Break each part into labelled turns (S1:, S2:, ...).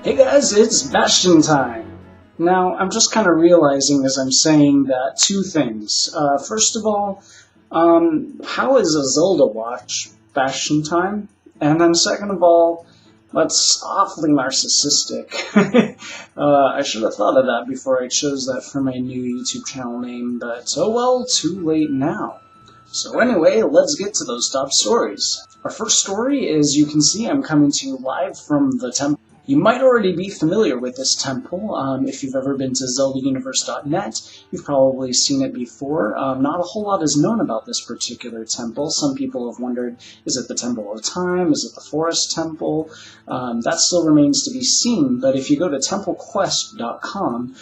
S1: Hey guys, it's Bastian time! Now, I'm just kind of realizing as I'm saying that two things. First of all, how is a Zelda watch Bastian time? And then second of all, that's awfully narcissistic. I should have thought of that before I chose that for my new YouTube channel name, but oh well, too late now. So anyway, let's get to those top stories. Our first story is, you can see I'm coming to you live from the temple. You might already be familiar with this temple. If you've ever been to ZeldaUniverse.net, you've probably seen it before. Not a whole lot is known about this particular temple. Some people have wondered, is it the Temple of Time? Is it the Forest Temple? That still remains to be seen, but if you go to templequest.com,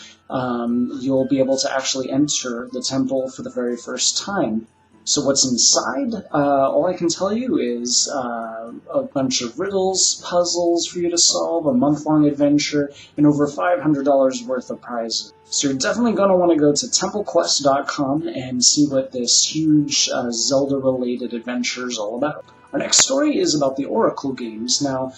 S1: you'll be able to actually enter the temple for the very first time. So what's inside? All I can tell you is a bunch of riddles, puzzles for you to solve, a month-long adventure, and over $500 worth of prizes. So you're definitely going to want to go to templequest.com and see what this huge Zelda-related adventure is all about. Our next story is about the Oracle games. Now,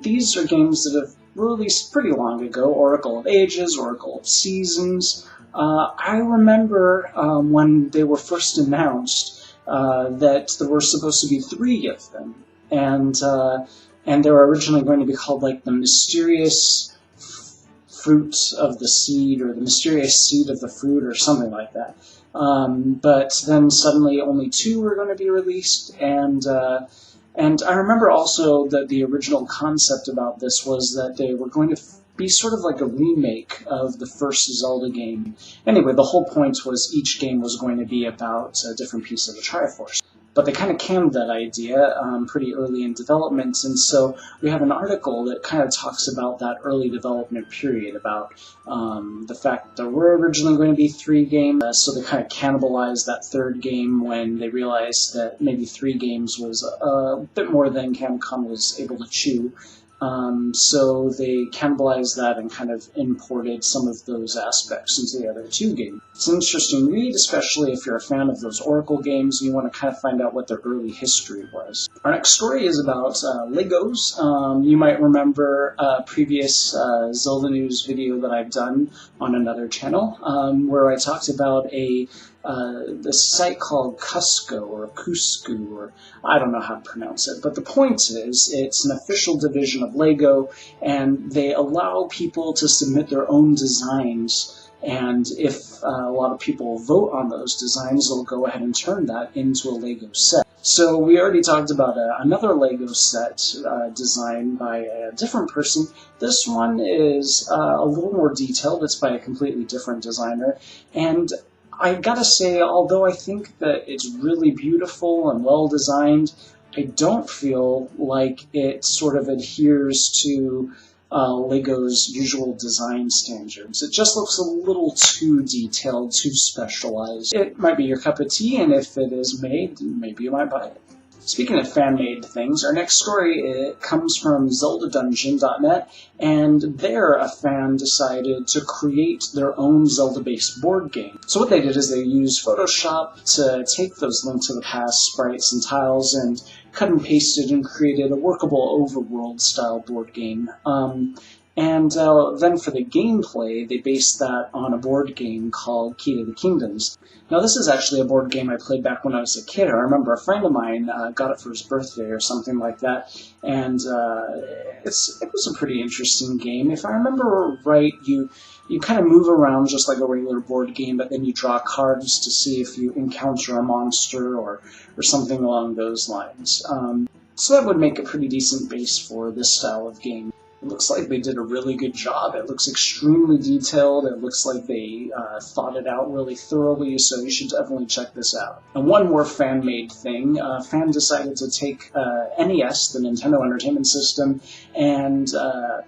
S1: these are games that have released pretty long ago. Oracle of Ages, Oracle of Seasons. I remember when they were first announced that there were supposed to be 3 of them, and they were originally going to be called like the Mysterious Fruit of the Seed, or the Mysterious Seed of the Fruit, or something like that. But then suddenly only 2 were going to be released, and I remember also that the original concept about this was that they were going to be sort of like a remake of the first Zelda game. Anyway, the whole point was each game was going to be about a different piece of the Triforce. But they kind of canned that idea pretty early in development, and so we have an article that kind of talks about that early development period, about the fact that there were originally going to be 3 games, so they kind of cannibalized that 3rd game when they realized that maybe 3 games was a bit more than Capcom was able to chew. So they cannibalized that and kind of imported some of those aspects into the other 2 games. It's an interesting read, especially if you're a fan of those Oracle games and you want to kind of find out what their early history was. Our next story is about Legos. You might remember a previous Zelda News video that I've done on another channel, where I talked about this site called Cusco, or Cusco, or I don't know how to pronounce it, but the point is, it's an official division of LEGO, and they allow people to submit their own designs, and if a lot of people vote on those designs, they'll go ahead and turn that into a LEGO set. So we already talked about another LEGO set designed by a different person. This one is a little more detailed. It's by a completely different designer, and I gotta say, although I think that it's really beautiful and well designed, I don't feel like it sort of adheres to LEGO's usual design standards. It just looks a little too detailed, too specialized. It might be your cup of tea, and if it is made, maybe you might buy it. Speaking of fan-made things, our next story comes from ZeldaDungeon.net, and there a fan decided to create their own Zelda-based board game. So what they did is they used Photoshop to take those Link to the Past sprites and tiles and cut and pasted and created a workable overworld-style board game. And then for the gameplay, they based that on a board game called Key to the Kingdoms. Now, this is actually a board game I played back when I was a kid. I remember a friend of mine got it for his birthday or something like that, and it was a pretty interesting game. If I remember right, you kind of move around just like a regular board game, but then you draw cards to see if you encounter a monster or something along those lines. So that would make a pretty decent base for this style of game. It looks like they did a really good job. It looks extremely detailed. It looks like they thought it out really thoroughly, so you should definitely check this out. And one more fan-made thing. A fan decided to take NES, the Nintendo Entertainment System, and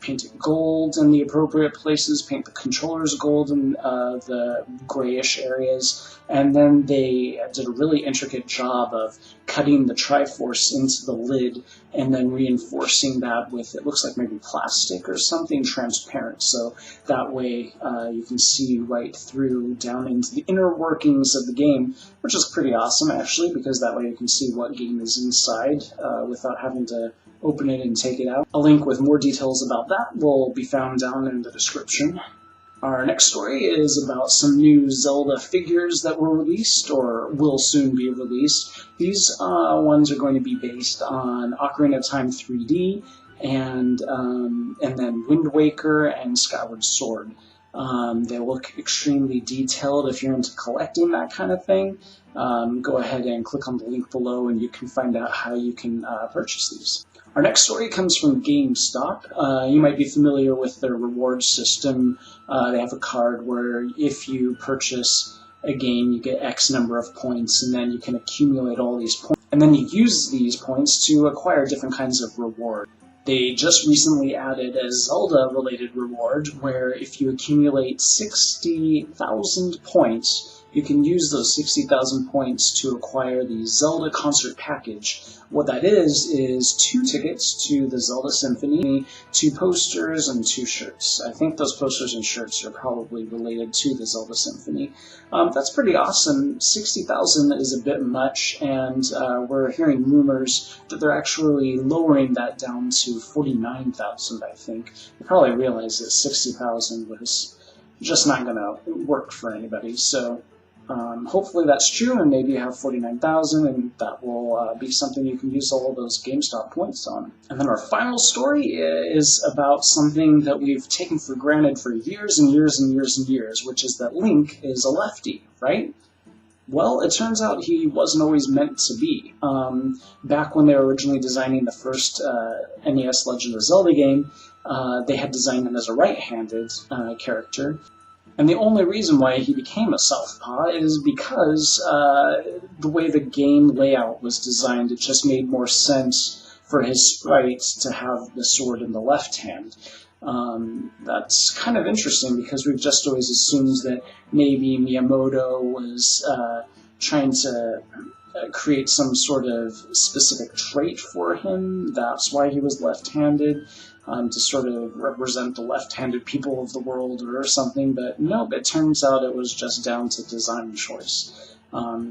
S1: paint it gold in the appropriate places, paint the controllers gold in the grayish areas, and then they did a really intricate job of cutting the Triforce into the lid and then reinforcing that with, it looks like maybe plastic or something transparent, so that way you can see right through down into the inner workings of the game, which is pretty awesome actually, because that way you can see what game is inside without having to open it and take it out. A link with more details about that will be found down in the description. Our next story is about some new Zelda figures that were released or will soon be released. These ones are going to be based on Ocarina of Time 3D and then Wind Waker and Skyward Sword. They look extremely detailed. If you're into collecting that kind of thing, go ahead and click on the link below and you can find out how you can purchase these. Our next story comes from GameStop. You might be familiar with their reward system. They have a card where if you purchase a game, you get X number of points, and then you can accumulate all these points. And then you use these points to acquire different kinds of rewards. They just recently added a Zelda-related reward where if you accumulate 60,000 points, you can use those 60,000 points to acquire the Zelda Concert Package. What that is 2 tickets to the Zelda Symphony, 2 posters, and 2 shirts. I think those posters and shirts are probably related to the Zelda Symphony. That's pretty awesome. 60,000 is a bit much, and we're hearing rumors that they're actually lowering that down to 49,000, I think. You probably realize that 60,000 was just not going to work for anybody, so hopefully that's true, and maybe you have 49,000, and that will be something you can use all of those GameStop points on. And then our final story is about something that we've taken for granted for years and years and years and years, which is that Link is a lefty, right? Well, it turns out he wasn't always meant to be. Back when they were originally designing the first NES Legend of Zelda game, they had designed him as a right-handed character. And the only reason why he became a southpaw is because the way the game layout was designed, it just made more sense for his sprite to have the sword in the left hand. That's kind of interesting because we've just always assumed that maybe Miyamoto was trying to create some sort of specific trait for him. That's why he was left-handed. To sort of represent the left-handed people of the world or something, but nope, it turns out it was just down to design choice.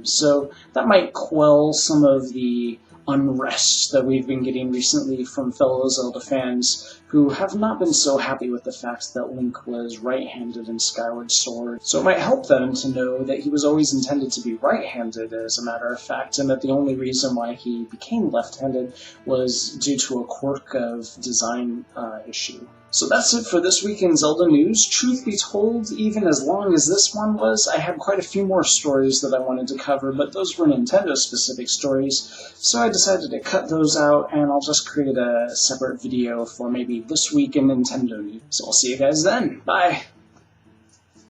S1: So that might quell some of the unrest that we've been getting recently from fellow Zelda fans who have not been so happy with the fact that Link was right-handed in Skyward Sword. So it might help them to know that he was always intended to be right-handed, as a matter of fact, and that the only reason why he became left-handed was due to a quirk of design issue. So that's it for this week in Zelda news. Truth be told, even as long as this one was, I had quite a few more stories that I wanted to cover, but those were Nintendo-specific stories, so I decided to cut those out, and I'll just create a separate video for maybe this week in Nintendo news. So I'll see you guys then. Bye!